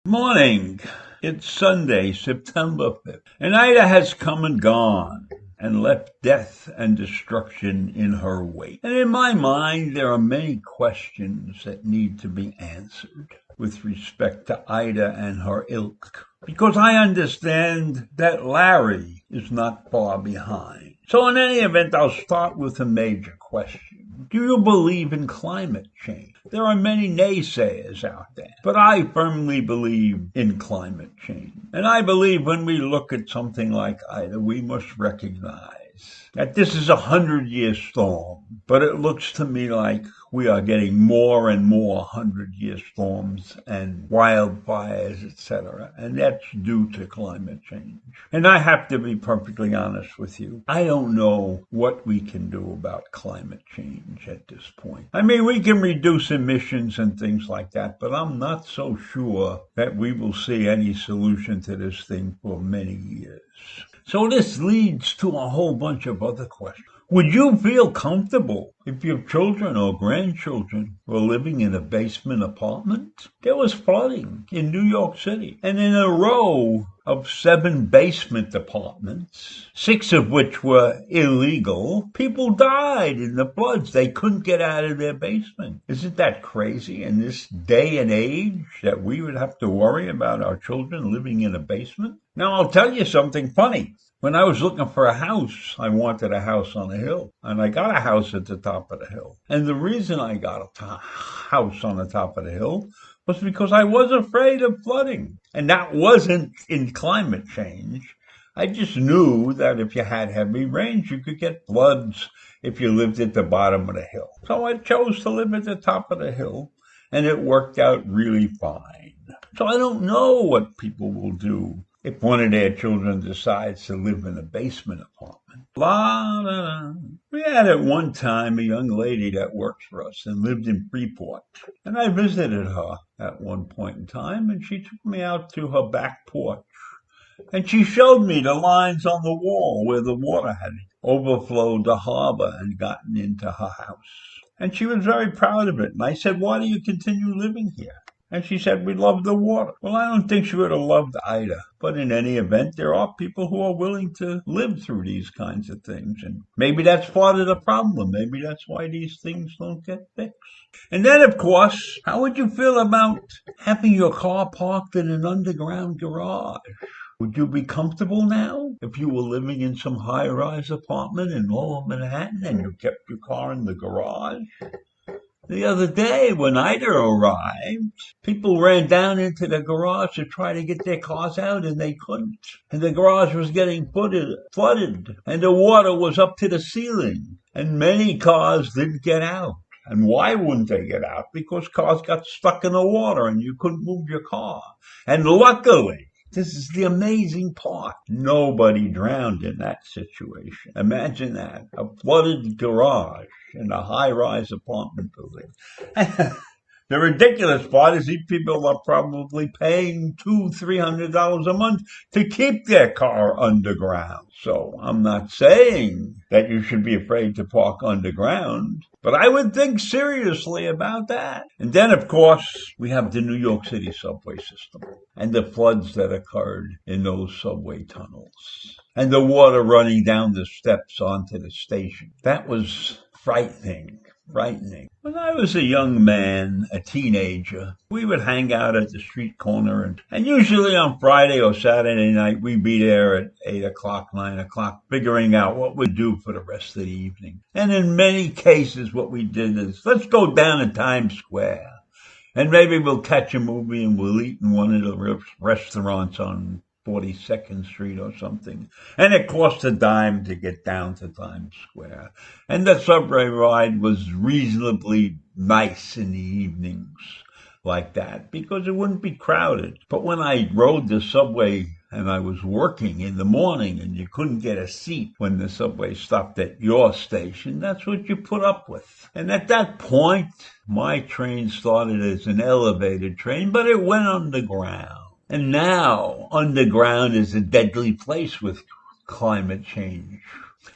Morning. It's Sunday, September 5th, and Ida has come and gone and left death and destruction in her wake. And in my mind, there are many questions that need to be answered with respect to Ida and her ilk, because I understand that Larry is not far behind. So in any event, I'll start with a major question. Do you believe in climate change? There are many naysayers out there, but I firmly believe in climate change. And I believe when we look at something like Ida, we must recognize that this is a 100-year storm, but it looks to me like we are getting more and more 100-year storms and wildfires, etc., and that's due to climate change. And I have to be perfectly honest with you. I don't know what we can do about climate change at this point. I mean, we can reduce emissions and things like that, but I'm not so sure that we will see any solution to this thing for many years. So this leads to a whole bunch of other questions. Would you feel comfortable if your children or grandchildren were living in a basement apartment? There was flooding in New York City, and in a row of 7 basement apartments, 6 of which were illegal, people died in the floods. They couldn't get out of their basement. Isn't that crazy in this day and age that we would have to worry about our children living in a basement? Now, I'll tell you something funny. When I was looking for a house, I wanted a house on a hill, and I got a house at the top of the hill. And the reason I got a house on the top of the hill was because I was afraid of flooding. And that wasn't in climate change. I just knew that if you had heavy rains, you could get floods if you lived at the bottom of the hill. So I chose to live at the top of the hill, and it worked out really fine. So I don't know what people will do if one of their children decides to live in a basement apartment. We had at one time a young lady that worked for us and lived in Freeport. And I visited her at one point in time, and she took me out to her back porch. And she showed me the lines on the wall where the water had overflowed the harbor and gotten into her house. And she was very proud of it. And I said, "Why do you continue living here?" And she said, "We love the water." Well, I don't think she would have loved Ida. But in any event, there are people who are willing to live through these kinds of things. And maybe that's part of the problem. Maybe that's why these things don't get fixed. And then, of course, how would you feel about having your car parked in an underground garage? Would you be comfortable now if you were living in some high-rise apartment in Lower Manhattan and you kept your car in the garage? The other day, when Ida arrived, people ran down into the garage to try to get their cars out, and they couldn't. And the garage was getting flooded, and the water was up to the ceiling, and many cars didn't get out. And why wouldn't they get out? Because cars got stuck in the water, and you couldn't move your car. And luckily, this is the amazing part, nobody drowned in that situation. Imagine that, a flooded garage in a high-rise apartment building. The ridiculous part is these people are probably paying $200-300 a month to keep their car underground. So I'm not saying that you should be afraid to park underground, but I would think seriously about that. And then, of course, we have the New York City subway system and the floods that occurred in those subway tunnels and the water running down the steps onto the station. That was frightening. When I was a young man, a teenager, we would hang out at the street corner, and usually on Friday or Saturday night, we'd be there at 8 o'clock, 9 o'clock, figuring out what we'd do for the rest of the evening. And in many cases, what we did is, let's go down to Times Square, and maybe we'll catch a movie and we'll eat in one of the restaurants on 42nd Street or something. And it cost a dime to get down to Times Square. And the subway ride was reasonably nice in the evenings like that because it wouldn't be crowded. But when I rode the subway and I was working in the morning and you couldn't get a seat when the subway stopped at your station, that's what you put up with. And at that point, my train started as an elevated train, but it went underground. And now, underground is a deadly place with climate change.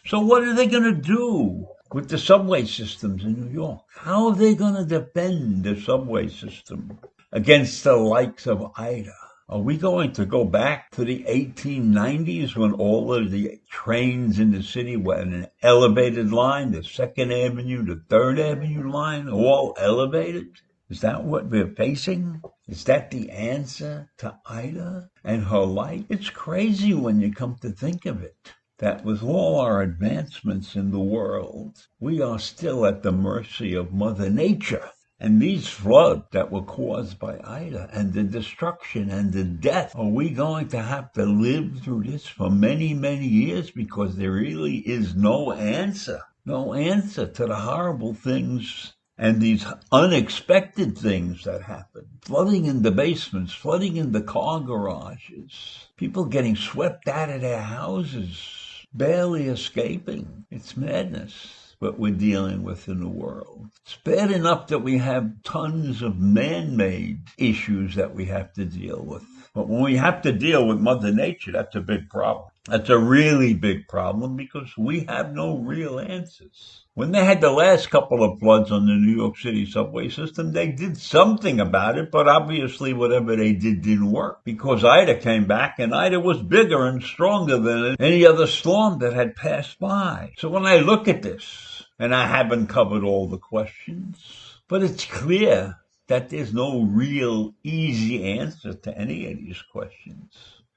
So what are they going to do with the subway systems in New York? How are they going to defend the subway system against the likes of Ida? Are we going to go back to the 1890s when all of the trains in the city were in an elevated line, the 2nd Avenue, the 3rd Avenue line, all elevated? Is that what we're facing? Is that the answer to Ida and her life? It's crazy when you come to think of it, that with all our advancements in the world, we are still at the mercy of Mother Nature. And these floods that were caused by Ida and the destruction and the death, are we going to have to live through this for many, many years? Because there really is no answer to the horrible things and these unexpected things that happen. Flooding in the basements, flooding in the car garages, people getting swept out of their houses, barely escaping. It's madness what we're dealing with in the world. It's bad enough that we have tons of man-made issues that we have to deal with. But when we have to deal with Mother Nature, that's a big problem. That's a really big problem because we have no real answers. When they had the last couple of floods on the New York City subway system, they did something about it, but obviously whatever they did didn't work because Ida came back, and Ida was bigger and stronger than any other storm that had passed by. So when I look at this, and I haven't covered all the questions, but it's clear that there's no real easy answer to any of these questions.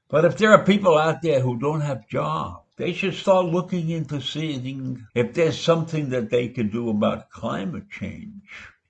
But if there are people out there who don't have jobs, they should start looking into seeing if there's something that they could do about climate change.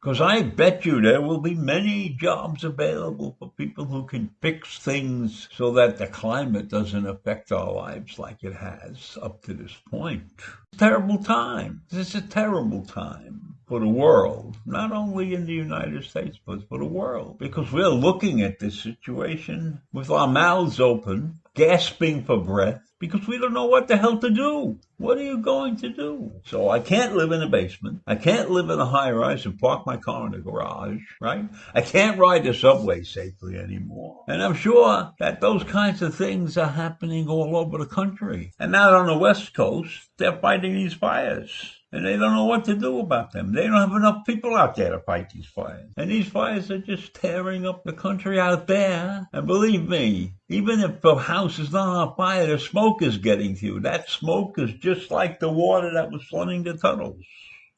Because I bet you there will be many jobs available for people who can fix things so that the climate doesn't affect our lives like it has up to this point. It's a terrible time. This is a terrible time for the world, not only in the United States, but for the world. Because we're looking at this situation with our mouths open, gasping for breath, because we don't know what the hell to do. What are you going to do? So I can't live in a basement. I can't live in a high-rise and park my car in a garage, right? I can't ride the subway safely anymore. And I'm sure that those kinds of things are happening all over the country. And out on the West Coast, they're fighting these fires. And they don't know what to do about them. They don't have enough people out there to fight these fires. And these fires are just tearing up the country out there. And believe me, even if the house is not on fire, the smoke is getting to you. That smoke is just like the water that was flooding the tunnels.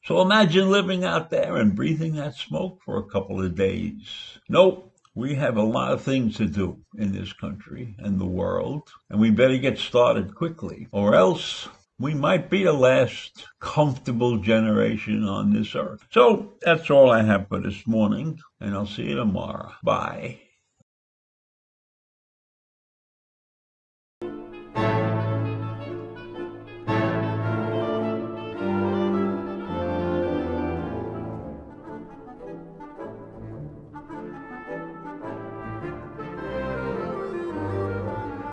So imagine living out there and breathing that smoke for a couple of days. Nope. We have a lot of things to do in this country and the world. And we better get started quickly. Or else we might be the last comfortable generation on this earth. So that's all I have for this morning, and I'll see you tomorrow. Bye.